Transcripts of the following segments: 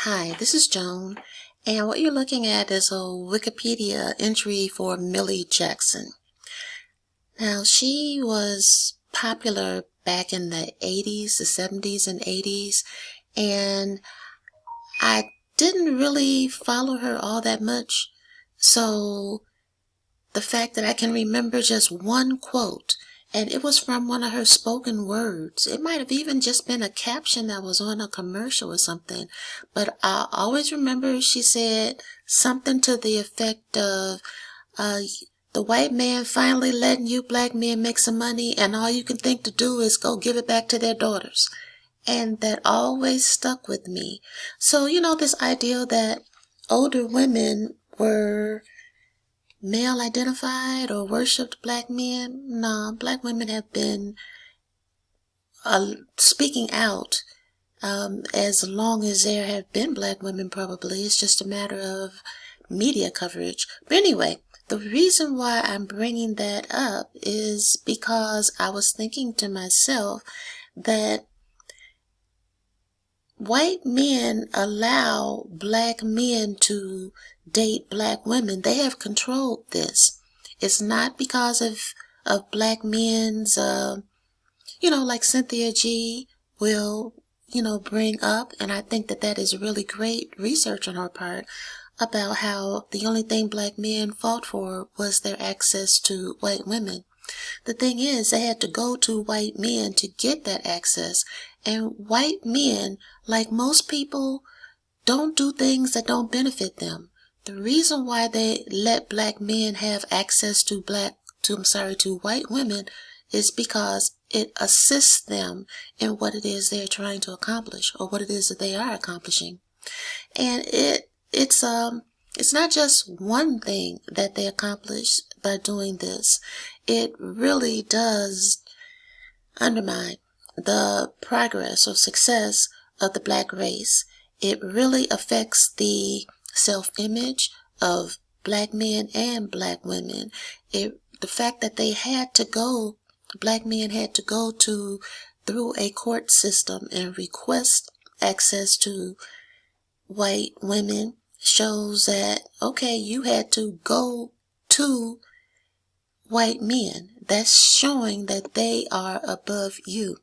Hi, this is Joan, and what you're looking at is a Wikipedia entry for Millie Jackson. Now, she was popular back in the 80s, the 70s, and 80s, and I didn't really follow her all that much. So, the fact that I can remember just one quote, and it was from one of her spoken words. It might have even just been a caption that was on a commercial or something. But I always remember she said something to the effect of, the white man finally letting you black men make some money, and all you can think to do is go give it back to their daughters. And that always stuck with me. So, this idea that older women were male identified or worshipped black men. No, black women have been speaking out as long as there have been black women, probably. It's just a matter of media coverage. But anyway, the reason why I'm bringing that up is because I was thinking to myself that white men allow black men to date black women. They have controlled this. It's not because of black men's, like Cynthia G will, bring up, and I think that is really great research on her part about how the only thing black men fought for was their access to white women. The thing is, they had to go to white men to get that access, and white men, like most people, don't do things that don't benefit them. The reason why they let black men have access to white women is because it assists them in what it is they're trying to accomplish, or what it is that they are accomplishing. And it's not just one thing that they accomplish by doing this. It really does undermine the progress or success of the black race. It really affects the self-image of black men and black women. The fact that black men had to go through a court system and request access to white women shows that, okay, you had to go to white men. That's showing that they are above you.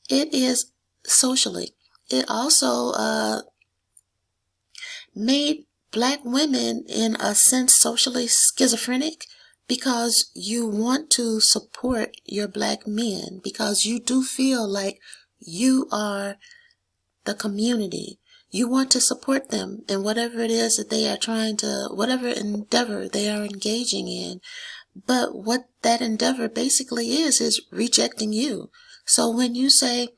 It is socially. It also made black women, in a sense, socially schizophrenic, because you want to support your black men, because you do feel like you are the community. You want to support them in whatever it is that they are whatever endeavor they are engaging in. But what that endeavor basically is rejecting you. So when you say,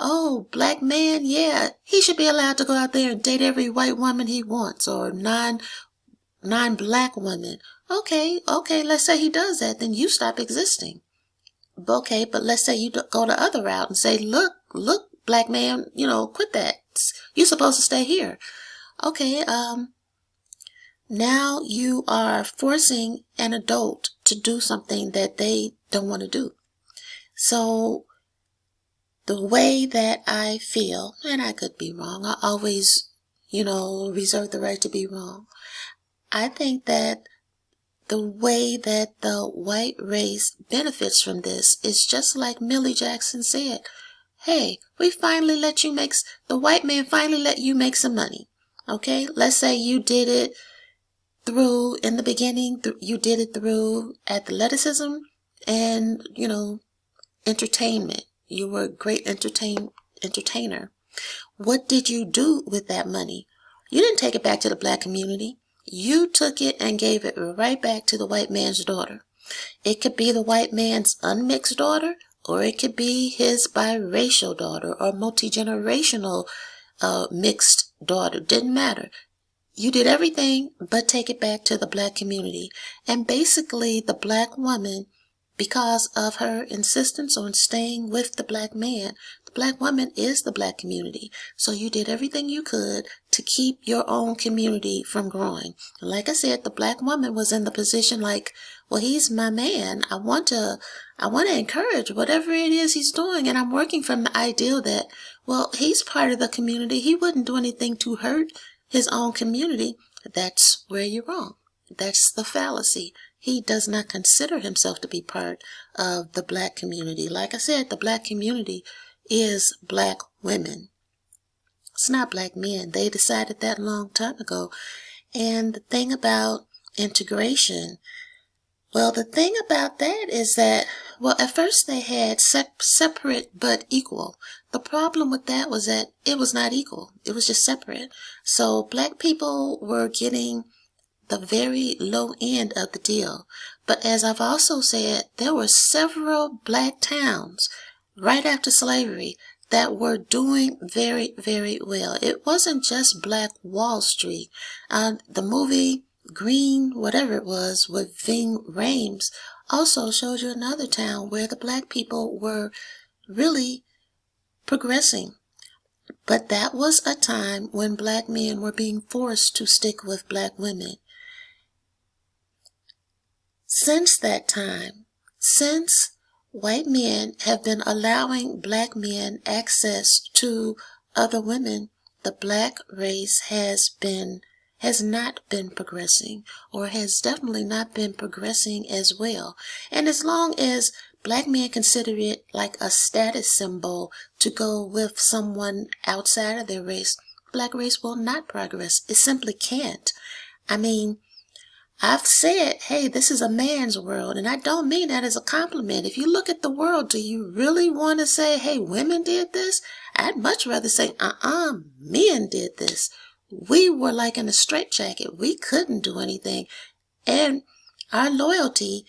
oh, black man, yeah, he should be allowed to go out there and date every white woman he wants, or nine black women. Okay, let's say he does that, then you stop existing. Okay, but let's say you go the other route and say, look, black man, quit that. You're supposed to stay here. Okay, now you are forcing an adult to do something that they don't want to do. So the way that I feel, and I could be wrong, I always, reserve the right to be wrong. I think that the way that the white race benefits from this is just like Millie Jackson said. Hey, the white man finally let you make some money. Okay, let's say you did it in the beginning, you did it through athleticism and, entertainment. You were a great entertainer. What did you do with that money? You didn't take it back to the black community. You took it and gave it right back to the white man's daughter. It could be the white man's unmixed daughter, or it could be his biracial daughter, or multi-generational mixed daughter. Didn't matter. You did everything but take it back to the black community. And basically, the black woman, because of her insistence on staying with the black man, the black woman is the black community. So you did everything you could to keep your own community from growing. Like I said, the black woman was in the position like, well, he's my man. I want to encourage whatever it is he's doing. And I'm working from the ideal that, well, he's part of the community. He wouldn't do anything to hurt his own community. That's where you're wrong. That's the fallacy. He does not consider himself to be part of the black community. Like I said, the black community is black women. It's not black men. They decided that a long time ago. And the thing about integration, well, the thing about that is that, well, at first they had separate but equal. The problem with that was that it was not equal. It was just separate. So black people were getting the very low end of the deal. But as I've also said, there were several black towns right after slavery that were doing very, very well. It wasn't just Black Wall Street. The movie Green, whatever it was, with Ving Rhames also showed you another town where the black people were really progressing. But that was a time when black men were being forced to stick with black women. Since that time, since white men have been allowing black men access to other women, the black race has not been progressing, or has definitely not been progressing as well. And as long as black men consider it like a status symbol to go with someone outside of their race, black race will not progress. It simply can't. I mean, I've said, hey, this is a man's world, and I don't mean that as a compliment. If you look at the world, do you really want to say, hey, women did this? I'd much rather say, men did this. We were like in a straitjacket. We couldn't do anything. And our loyalty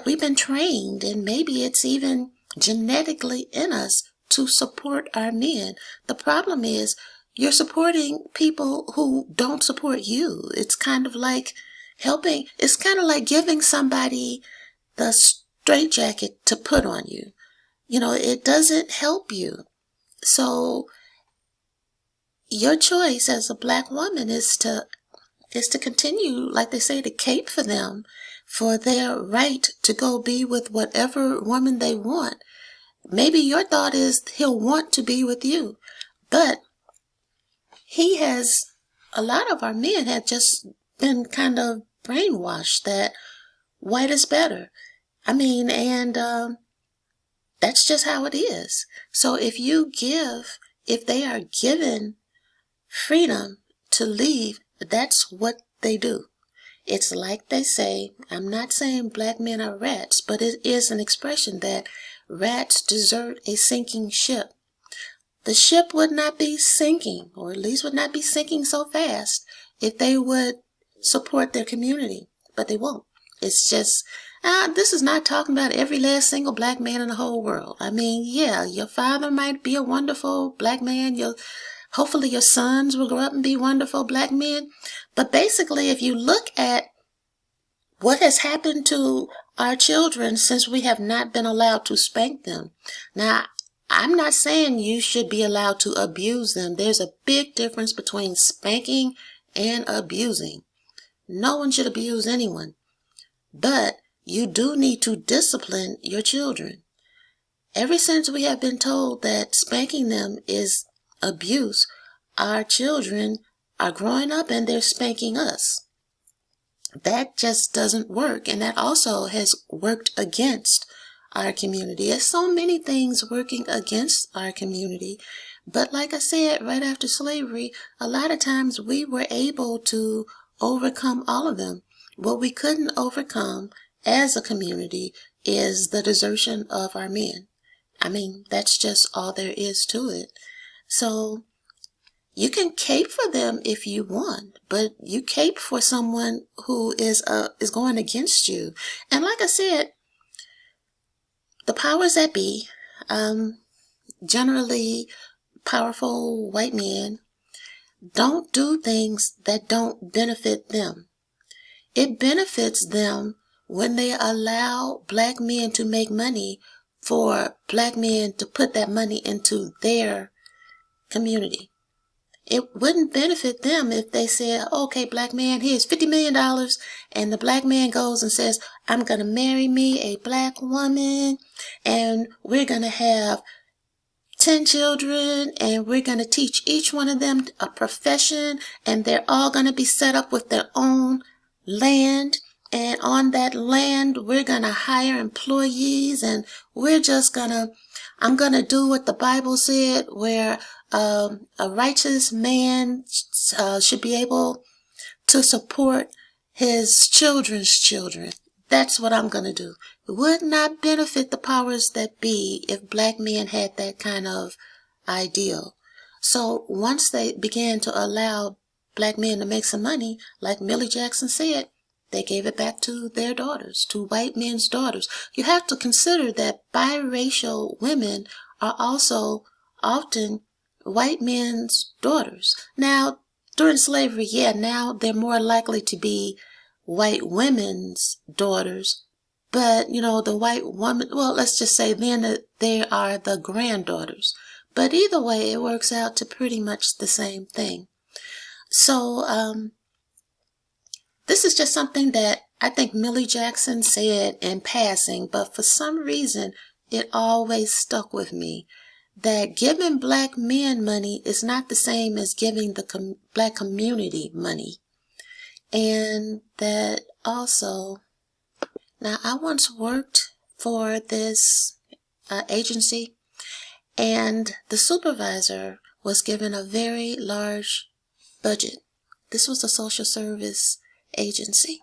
we've been trained, and maybe it's even genetically in us to support our men. The problem is you're supporting people who don't support you. It's kind of like it's kind of like giving somebody the straitjacket to put on you. You know, it doesn't help you. So your choice as a black woman is to continue, like they say, to cape for them for their right to go be with whatever woman they want. Maybe your thought is he'll want to be with you, but a lot of our men have just been kind of brainwashed that white is better. I mean, and that's just how it is. So if they are given freedom to leave, that's what they do. It's like they say, I'm not saying black men are rats, but it is an expression that rats desert a sinking ship. The ship would not be sinking, or at least would not be sinking so fast, if they would support their community, but they won't. It's just, this is not talking about every last single black man in the whole world. I mean, yeah, your father might be a wonderful black man. Hopefully your sons will grow up and be wonderful black men. But basically, if you look at what has happened to our children since we have not been allowed to spank them. Now, I'm not saying you should be allowed to abuse them. There's a big difference between spanking and abusing. No one should abuse anyone, but you do need to discipline your children. Ever since we have been told that spanking them is abuse, our children are growing up and they're spanking us. That just doesn't work, and that also has worked against our community. There's so many things working against our community. But like I said, right after slavery, a lot of times we were able to overcome all of them. What we couldn't overcome as a community is the desertion of our men. I mean, that's just all there is to it. So you can cape for them if you want, but you cape for someone who is going against you. And like I said, the powers that be, generally powerful white men, don't do things that don't benefit them. It benefits them when they allow black men to make money for black men to put that money into their community. It wouldn't benefit them if they said, okay, black man, here's $50 million, and the black man goes and says, I'm going to marry me a black woman, and we're going to have 10 children, and we're going to teach each one of them a profession, and they're all going to be set up with their own land, and on that land, we're going to hire employees, and I'm going to do what the Bible said, where a righteous man should be able to support his children's children. That's what I'm going to do. It would not benefit the powers that be if black men had that kind of ideal. So once they began to allow black men to make some money, like Millie Jackson said, they gave it back to their daughters, to white men's daughters. You have to consider that biracial women are also often white men's daughters. Now, during slavery, now they're more likely to be white women's daughters. But, the white woman, well, let's just say then that they are the granddaughters. But either way, it works out to pretty much the same thing. So, this is just something that I think Millie Jackson said in passing, but for some reason, it always stuck with me. That giving black men money is not the same as giving the black community money. And that also, now I once worked for this agency, and the supervisor was given a very large budget. This was a social service agency.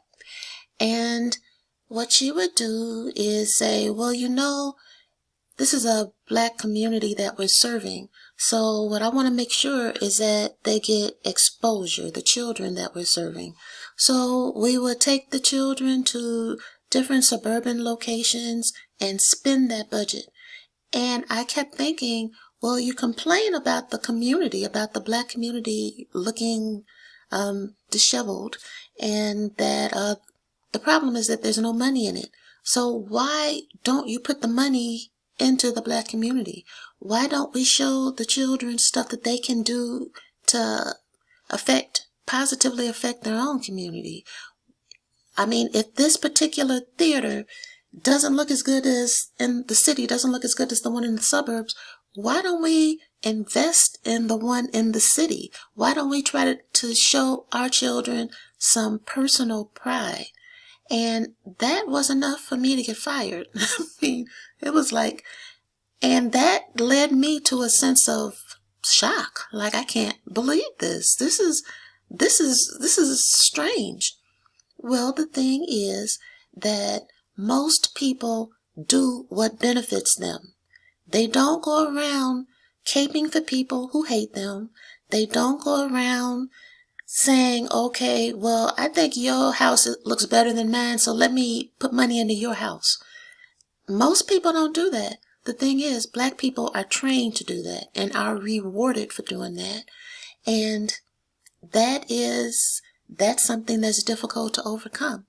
And what she would do is say, well, this is a black community that we're serving. So what I want to make sure is that they get exposure, the children that we're serving. So we would take the children to different suburban locations and spend that budget. And I kept thinking, well, you complain about the community, about the black community looking disheveled, and that the problem is that there's no money in it. So why don't you put the money into the black community? Why don't we show the children stuff that they can do to positively affect their own community? I mean, if this particular theater doesn't look as good as in the city, doesn't look as good as the one in the suburbs, why don't we invest in the one in the city? Why don't we try to show our children some personal pride? And that was enough for me to get fired. I mean, it was like, and that led me to a sense of shock. Like, I can't believe this. This is strange. Well, the thing is that most people do what benefits them. They don't go around caping for people who hate them. They don't go around saying, okay, well, I think your house looks better than mine, so let me put money into your house. Most people don't do that. The thing is, black people are trained to do that and are rewarded for doing that. And that's something that's difficult to overcome.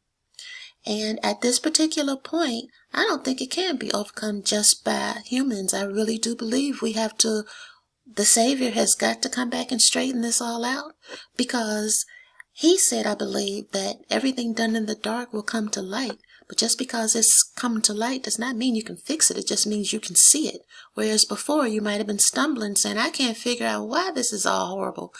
And at this particular point, I don't think it can be overcome just by humans. I really do believe the Savior has got to come back and straighten this all out, because he said, I believe, that everything done in the dark will come to light. But just because it's come to light does not mean you can fix it. It just means you can see it. Whereas before you might have been stumbling saying, I can't figure out why this is all horrible.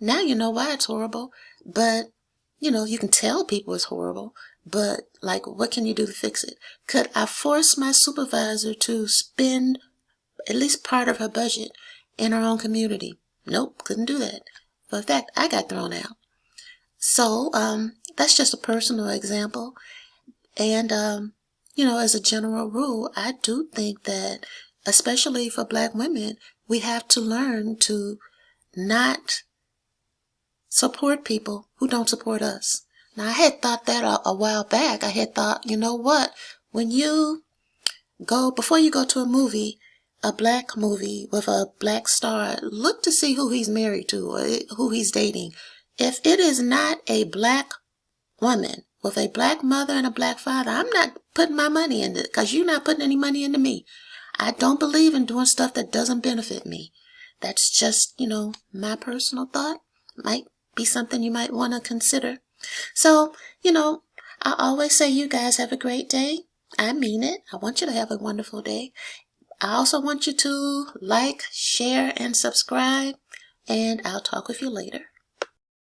Now you know why it's horrible. But, you can tell people it's horrible. But, what can you do to fix it? Could I force my supervisor to spend at least part of her budget in her own community? Nope, couldn't do that. In fact, I got thrown out. So, that's just a personal example. And, as a general rule, I do think that, especially for black women, we have to learn to not support people who don't support us. Now, I had thought that a while back. I had thought, what? When before you go to a black movie with a black star, look to see who he's married to or who he's dating. If it is not a black woman with a black mother and a black father, I'm not putting my money into it, because you're not putting any money into me. I don't believe in doing stuff that doesn't benefit me. That's just, my personal thought. Might be something you might want to consider. So, I always say you guys have a great day. I mean it. I want you to have a wonderful day. I also want you to like, share, and subscribe. And I'll talk with you later.